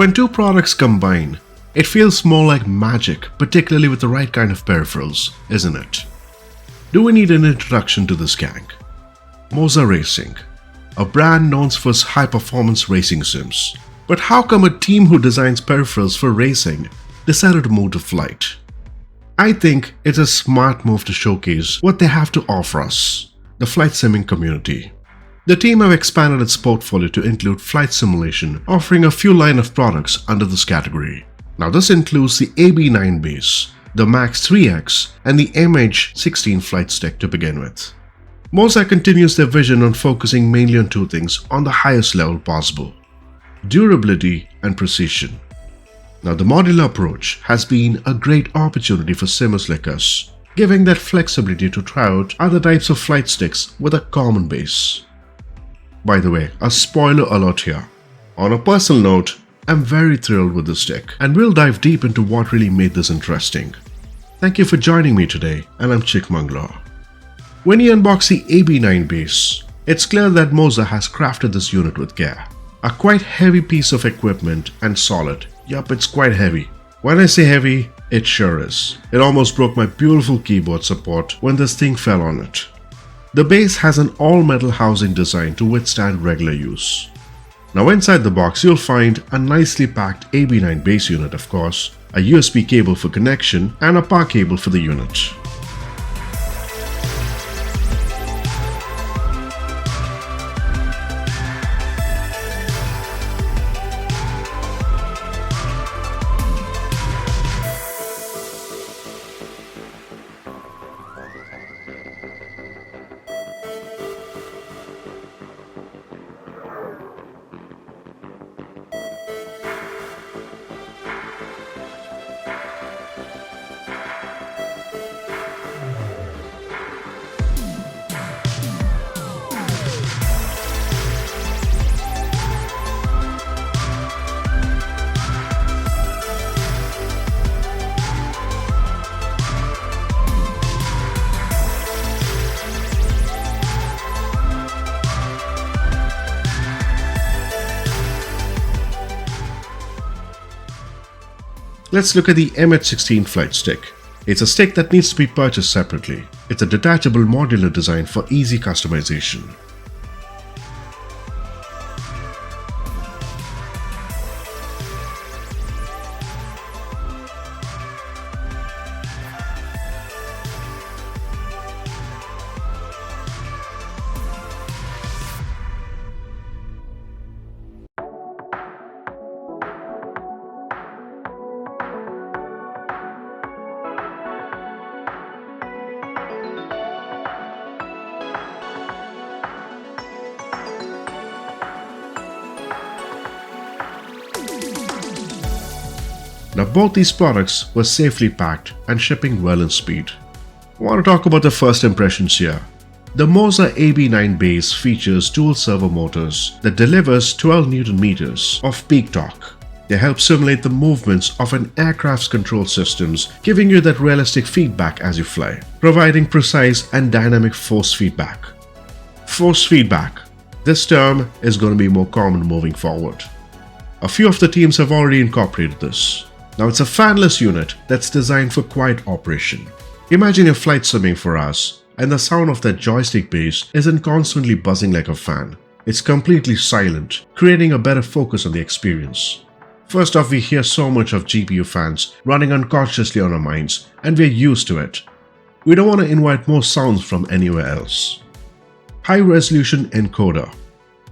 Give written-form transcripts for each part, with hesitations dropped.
When two products combine, it feels more like magic, particularly with the right kind of peripherals, isn't it? Do we need an introduction to this gang? Moza Racing, a brand known for its high-performance racing sims. But how come a team who designs peripherals for racing decided to move to flight? I think it's a smart move to showcase what they have to offer us, the flight simming community. The team have expanded its portfolio to include flight simulation, offering a few line of products under this category. Now this includes the AB9 base, the Max 3X and the MH16 Flightstick to begin with. Moza continues their vision on focusing mainly on two things on the highest level possible: durability and precision. Now the modular approach has been a great opportunity for simmers like us, giving that flexibility to try out other types of flight sticks with a common base. By the way, a spoiler alert here. On a personal note, I'm very thrilled with this stick, and we'll dive deep into what really made this interesting. Thank you for joining me today, and I'm Chikmangla. When you unbox the AB9 base, it's clear that Moza has crafted this unit with care. A quite heavy piece of equipment and solid. Yup, it's quite heavy. When I say heavy, it sure is. It almost broke my beautiful keyboard support when this thing fell on it. The base has an all-metal housing design to withstand regular use. Now inside the box you'll find a nicely packed AB9 base unit, of course, a USB cable for connection and a power cable for the unit. Let's look at the MH16 Flightstick. It's a stick that needs to be purchased separately. It's a detachable modular design for easy customization. Now both these products were safely packed and shipping well in speed. I want to talk about the first impressions here. The Moza AB9 base features dual servo motors that delivers 12 Nm of peak torque. They help simulate the movements of an aircraft's control systems, giving you that realistic feedback as you fly, providing precise and dynamic force feedback. Force feedback. This term is going to be more common moving forward. A few of the teams have already incorporated this. Now it's a fanless unit that's designed for quiet operation. Imagine your flight simming for us, and the sound of that joystick base isn't constantly buzzing like a fan. It's completely silent, creating a better focus on the experience. First off, we hear so much of GPU fans running unconsciously on our minds, and we're used to it. We don't want to invite more sounds from anywhere else. High-resolution encoder.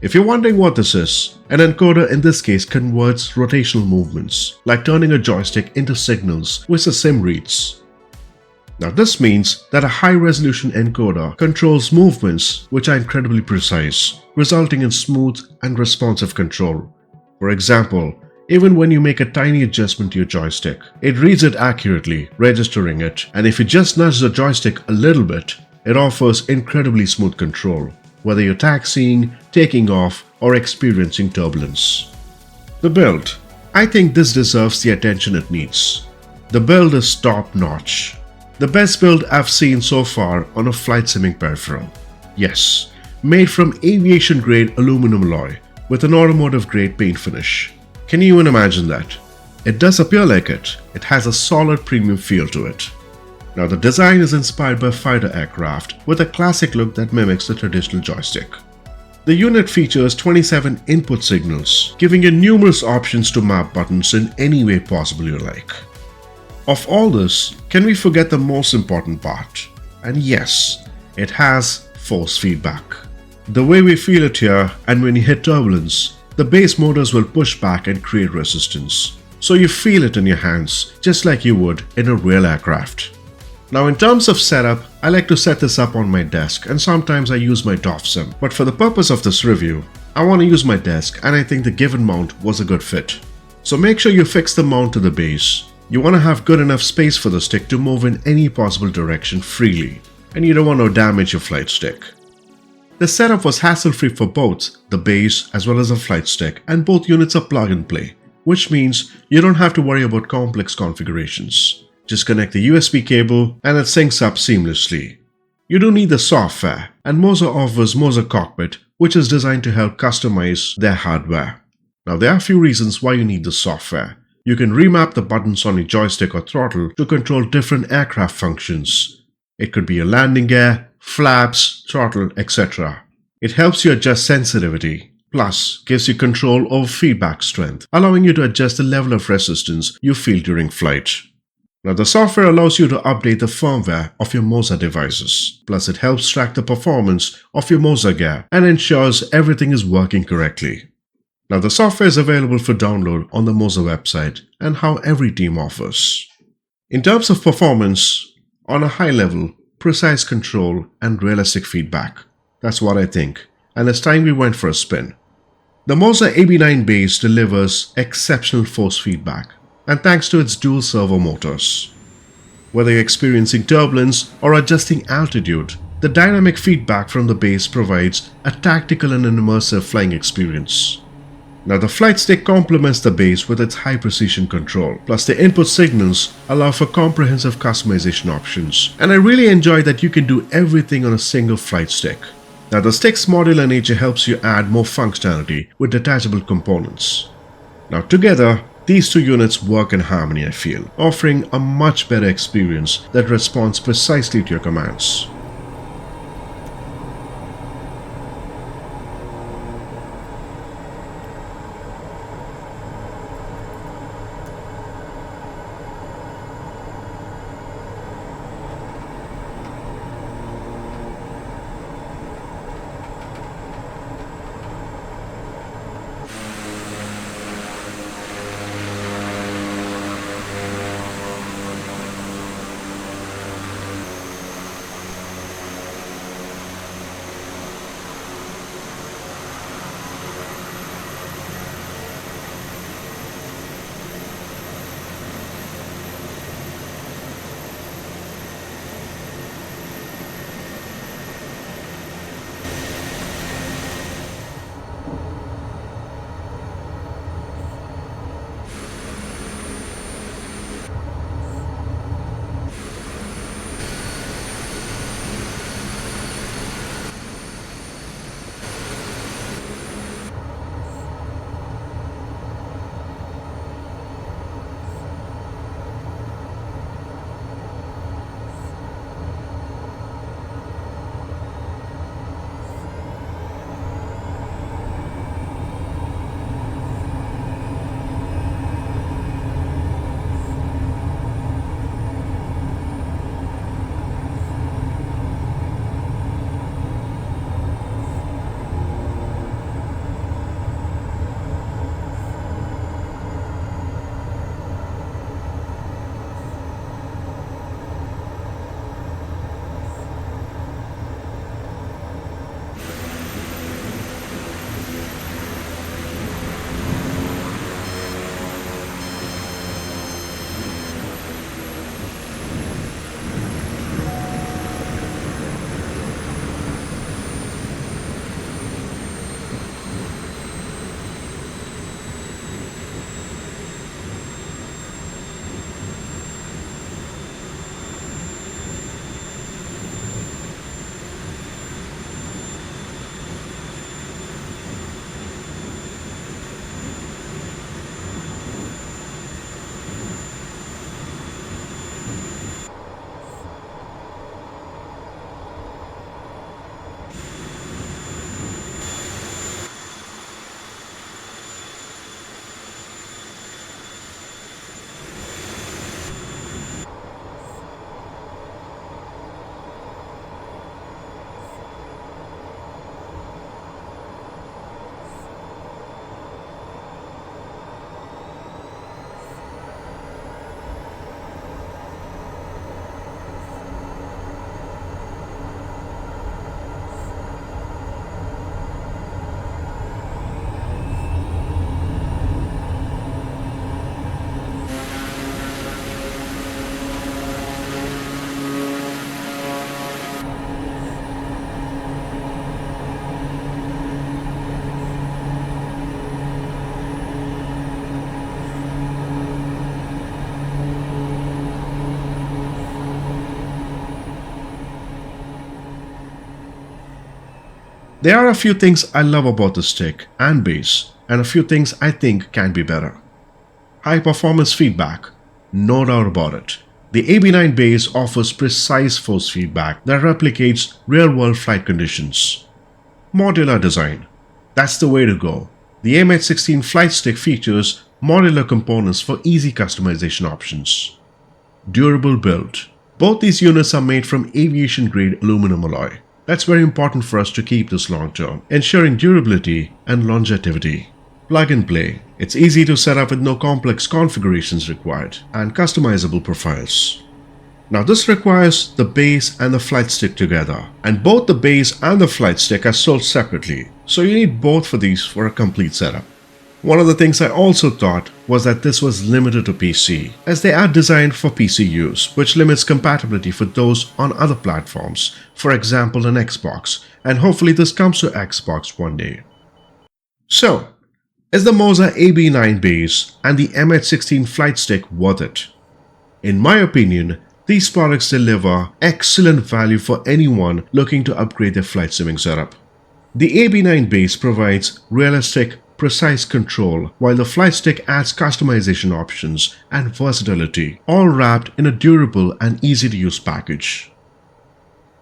If you're wondering what this is, an encoder in this case converts rotational movements, like turning a joystick into signals which the sim reads. Now this means that a high-resolution encoder controls movements which are incredibly precise, resulting in smooth and responsive control. For example, even when you make a tiny adjustment to your joystick, it reads it accurately, registering it, and if you just nudge the joystick a little bit, it offers incredibly smooth control, whether you're taxiing, taking off, or experiencing turbulence. The build. I think this deserves the attention it needs. The build is top-notch. The best build I've seen so far on a flight simming peripheral. Yes, made from aviation-grade aluminum alloy with an automotive-grade paint finish. Can you even imagine that? It does appear like it. It has a solid premium feel to it. Now the design is inspired by fighter aircraft with a classic look that mimics the traditional joystick. The unit features 27 input signals, giving you numerous options to map buttons in any way possible you like. Of all this, can we forget the most important part? And yes, it has force feedback. The way we feel it here, and when you hit turbulence, the base motors will push back and create resistance. So you feel it in your hands, just like you would in a real aircraft. Now in terms of setup, I like to set this up on my desk and sometimes I use my DOF sim. But for the purpose of this review, I want to use my desk and I think the given mount was a good fit. So make sure you fix the mount to the base. You want to have good enough space for the stick to move in any possible direction freely. And you don't want to damage your flight stick. The setup was hassle-free for both the base as well as the flight stick, and both units are plug and play, which means you don't have to worry about complex configurations. Just connect the USB cable and it syncs up seamlessly. You don't need the software, and Moza offers Moza Cockpit, which is designed to help customize their hardware. Now there are a few reasons why you need the software. You can remap the buttons on your joystick or throttle to control different aircraft functions. It could be your landing gear, flaps, throttle, etc. It helps you adjust sensitivity, plus gives you control over feedback strength, allowing you to adjust the level of resistance you feel during flight. Now the software allows you to update the firmware of your Moza devices, plus it helps track the performance of your Moza gear and ensures everything is working correctly. Now the software is available for download on the Moza website and how every team offers. In terms of performance, on a high level, precise control and realistic feedback. That's what I think, and it's time we went for a spin. The Moza AB9 base delivers exceptional force feedback, and thanks to its dual servo motors. Whether you're experiencing turbulence or adjusting altitude, the dynamic feedback from the base provides a tactical and immersive flying experience. Now the flight stick complements the base with its high precision control, plus the input signals allow for comprehensive customization options, and I really enjoy that you can do everything on a single flight stick. Now the stick's modular nature helps you add more functionality with detachable components. Now together, these two units work in harmony, I feel, offering a much better experience that responds precisely to your commands. There are a few things I love about the stick and base, and a few things I think can be better. High performance feedback, no doubt about it. The AB9 base offers precise force feedback that replicates real-world flight conditions. Modular design, that's the way to go. The MH16 Flightstick features modular components for easy customization options. Durable build. Both these units are made from aviation-grade aluminum alloy. That's very important for us to keep this long-term, ensuring durability and longevity. Plug and play. It's easy to set up with no complex configurations required, and customizable profiles. Now this requires the base and the flight stick together, and both the base and the flight stick are sold separately, so you need both for these for a complete setup. One of the things I also thought was that this was limited to PC, as they are designed for PC use, which limits compatibility for those on other platforms, for example an Xbox, and hopefully this comes to Xbox one day. So, is the Moza AB9 base and the MH16 Flightstick worth it? In my opinion, these products deliver excellent value for anyone looking to upgrade their flight simming setup. The AB9 base provides realistic, precise control, while the Flightstick adds customization options and versatility, all wrapped in a durable and easy to use package.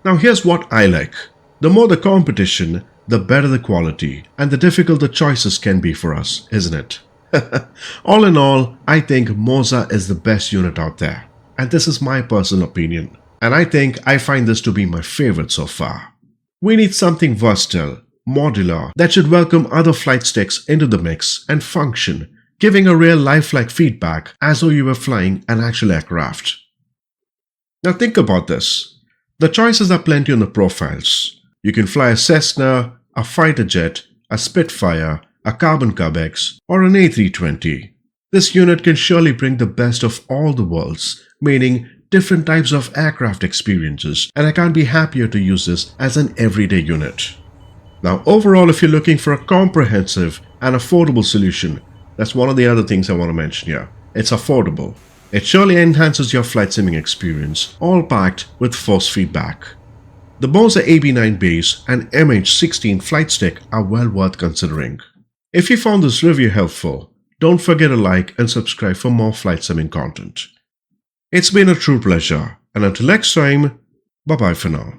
Now here's what I like. The more the competition, the better the quality, and the difficult the choices can be for us, isn't it? All in all, I think Moza is the best unit out there, and this is my personal opinion, and I think I find this to be my favorite so far. We need something versatile, modular, that should welcome other flight sticks into the mix and function, giving a real lifelike feedback as though you were flying an actual aircraft. Now think about this. The choices are plenty on the profiles. You can fly a Cessna, a fighter jet, a Spitfire, a Carbon Cub-X, or an A320. This unit can surely bring the best of all the worlds, meaning different types of aircraft experiences, and I can't be happier to use this as an everyday unit. Now overall, if you're looking for a comprehensive and affordable solution, that's one of the other things I want to mention here. It's affordable. It surely enhances your flight simming experience, all packed with force feedback. The Moza AB9 base and MH16 Flightstick are well worth considering. If you found this review helpful, don't forget to like and subscribe for more flight simming content. It's been a true pleasure, and until next time, bye bye for now.